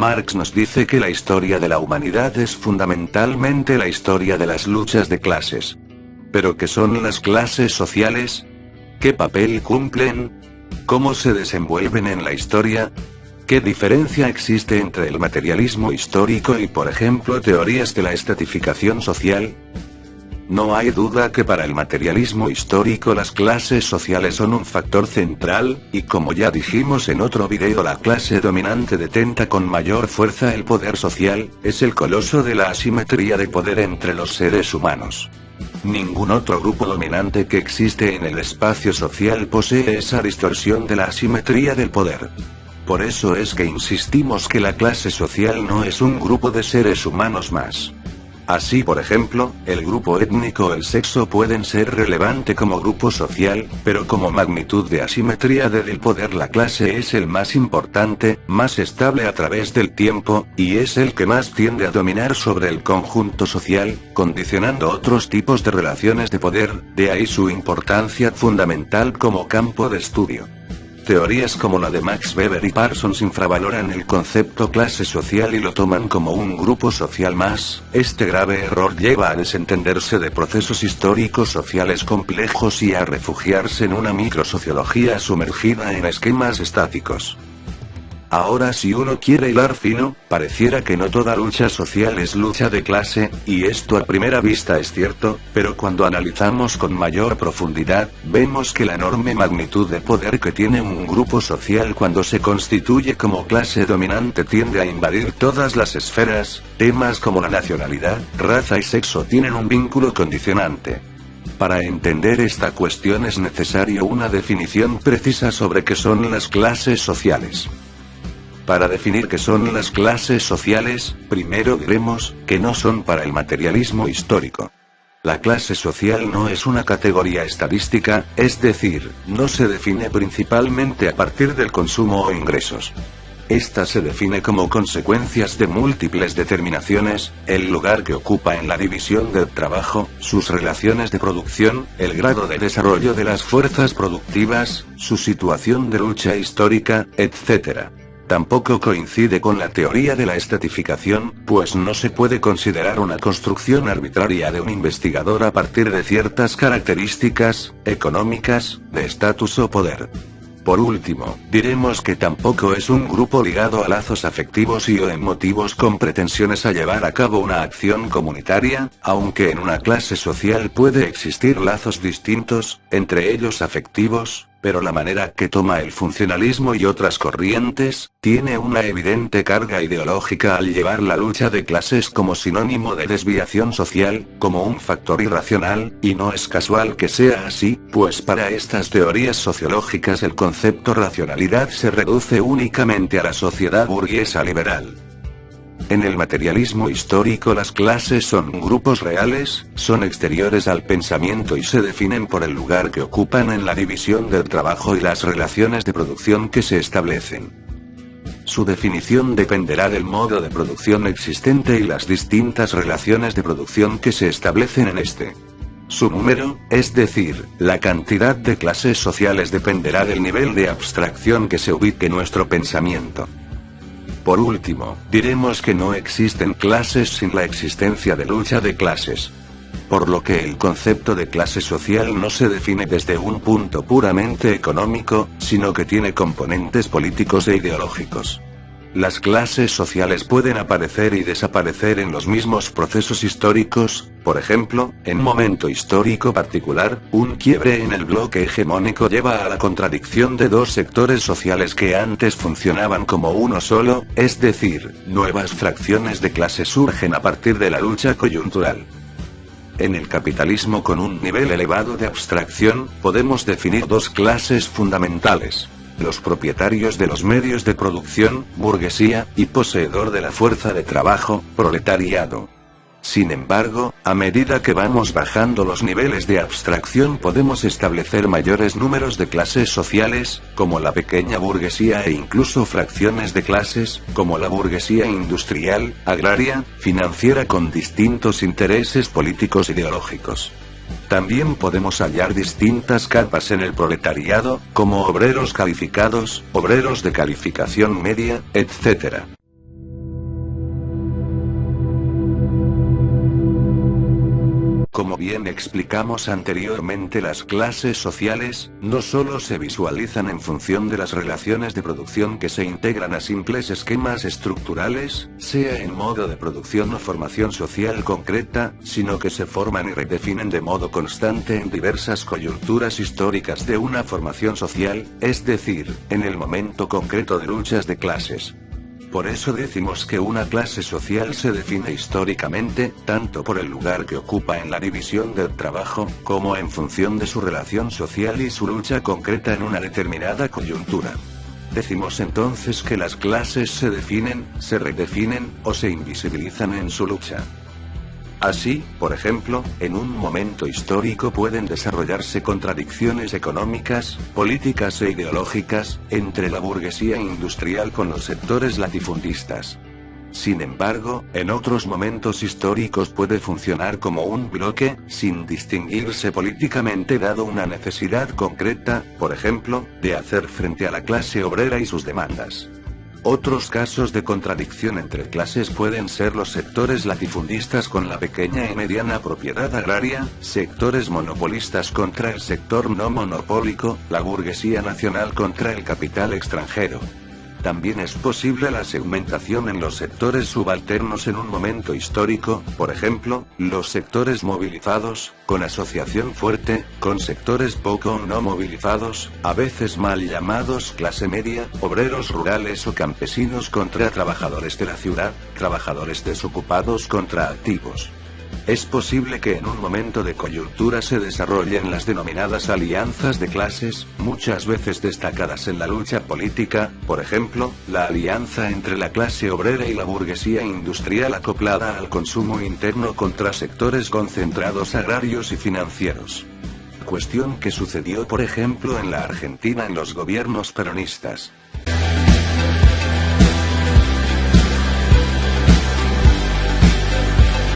Marx nos dice que la historia de la humanidad es fundamentalmente la historia de las luchas de clases. ¿Pero qué son las clases sociales? ¿Qué papel cumplen? ¿Cómo se desenvuelven en la historia? ¿Qué diferencia existe entre el materialismo histórico y, por ejemplo, teorías de la estratificación social? No hay duda que para el materialismo histórico las clases sociales son un factor central, y como ya dijimos en otro video, la clase dominante detenta con mayor fuerza el poder social, es el coloso de la asimetría de poder entre los seres humanos. Ningún otro grupo dominante que existe en el espacio social posee esa distorsión de la asimetría del poder. Por eso es que insistimos que la clase social no es un grupo de seres humanos más. Así, por ejemplo, el grupo étnico o el sexo pueden ser relevante como grupo social, pero como magnitud de asimetría del poder la clase es el más importante, más estable a través del tiempo, y es el que más tiende a dominar sobre el conjunto social, condicionando otros tipos de relaciones de poder, de ahí su importancia fundamental como campo de estudio. Teorías como la de Max Weber y Parsons infravaloran el concepto clase social y lo toman como un grupo social más. Este grave error lleva a desentenderse de procesos históricos sociales complejos y a refugiarse en una microsociología sumergida en esquemas estáticos. Ahora, si uno quiere hilar fino, pareciera que no toda lucha social es lucha de clase, y esto a primera vista es cierto, pero cuando analizamos con mayor profundidad, vemos que la enorme magnitud de poder que tiene un grupo social cuando se constituye como clase dominante tiende a invadir todas las esferas. Temas como la nacionalidad, raza y sexo tienen un vínculo condicionante. Para entender esta cuestión es necesario una definición precisa sobre qué son las clases sociales. Para definir qué son las clases sociales, primero diremos que no son para el materialismo histórico. La clase social no es una categoría estadística, es decir, no se define principalmente a partir del consumo o ingresos. Esta se define como consecuencias de múltiples determinaciones: el lugar que ocupa en la división del trabajo, sus relaciones de producción, el grado de desarrollo de las fuerzas productivas, su situación de lucha histórica, etc. Tampoco coincide con la teoría de la estratificación, pues no se puede considerar una construcción arbitraria de un investigador a partir de ciertas características económicas, de estatus o poder. Por último, diremos que tampoco es un grupo ligado a lazos afectivos y o emotivos con pretensiones a llevar a cabo una acción comunitaria, aunque en una clase social puede existir lazos distintos, entre ellos afectivos, pero la manera que toma el funcionalismo y otras corrientes, tiene una evidente carga ideológica al llevar la lucha de clases como sinónimo de desviación social, como un factor irracional, y no es casual que sea así, pues para estas teorías sociológicas el concepto racionalidad se reduce únicamente a la sociedad burguesa liberal. En el materialismo histórico las clases son grupos reales, son exteriores al pensamiento y se definen por el lugar que ocupan en la división del trabajo y las relaciones de producción que se establecen. Su definición dependerá del modo de producción existente y las distintas relaciones de producción que se establecen en este. Su número, es decir, la cantidad de clases sociales, dependerá del nivel de abstracción que se ubique en nuestro pensamiento. Por último, diremos que no existen clases sin la existencia de lucha de clases. Por lo que el concepto de clase social no se define desde un punto puramente económico, sino que tiene componentes políticos e ideológicos. Las clases sociales pueden aparecer y desaparecer en los mismos procesos históricos, por ejemplo, en un momento histórico particular, un quiebre en el bloque hegemónico lleva a la contradicción de dos sectores sociales que antes funcionaban como uno solo, es decir, nuevas fracciones de clase surgen a partir de la lucha coyuntural. En el capitalismo con un nivel elevado de abstracción, podemos definir dos clases fundamentales: los propietarios de los medios de producción, burguesía, y poseedor de la fuerza de trabajo, proletariado. Sin embargo, a medida que vamos bajando los niveles de abstracción podemos establecer mayores números de clases sociales, como la pequeña burguesía, e incluso fracciones de clases, como la burguesía industrial, agraria, financiera, con distintos intereses políticos e ideológicos. También podemos hallar distintas capas en el proletariado, como obreros calificados, obreros de calificación media, etc. como bien explicamos anteriormente, las clases sociales, no solo se visualizan en función de las relaciones de producción que se integran a simples esquemas estructurales, sea en modo de producción o formación social concreta, sino que se forman y redefinen de modo constante en diversas coyunturas históricas de una formación social, es decir, en el momento concreto de luchas de clases. Por eso decimos que una clase social se define históricamente, tanto por el lugar que ocupa en la división del trabajo, como en función de su relación social y su lucha concreta en una determinada coyuntura. Decimos entonces que las clases se definen, se redefinen, o se invisibilizan en su lucha. Así, por ejemplo, en un momento histórico pueden desarrollarse contradicciones económicas, políticas e ideológicas, entre la burguesía industrial con los sectores latifundistas. Sin embargo, en otros momentos históricos puede funcionar como un bloque, sin distinguirse políticamente dado una necesidad concreta, por ejemplo, de hacer frente a la clase obrera y sus demandas. Otros casos de contradicción entre clases pueden ser los sectores latifundistas con la pequeña y mediana propiedad agraria, sectores monopolistas contra el sector no monopólico, la burguesía nacional contra el capital extranjero. También es posible la segmentación en los sectores subalternos en un momento histórico, por ejemplo, los sectores movilizados, con asociación fuerte, con sectores poco o no movilizados, a veces mal llamados clase media, obreros rurales o campesinos contra trabajadores de la ciudad, trabajadores desocupados contra activos. Es posible que en un momento de coyuntura se desarrollen las denominadas alianzas de clases, muchas veces destacadas en la lucha política, por ejemplo, la alianza entre la clase obrera y la burguesía industrial acoplada al consumo interno contra sectores concentrados agrarios y financieros. Cuestión que sucedió por ejemplo en la Argentina en los gobiernos peronistas.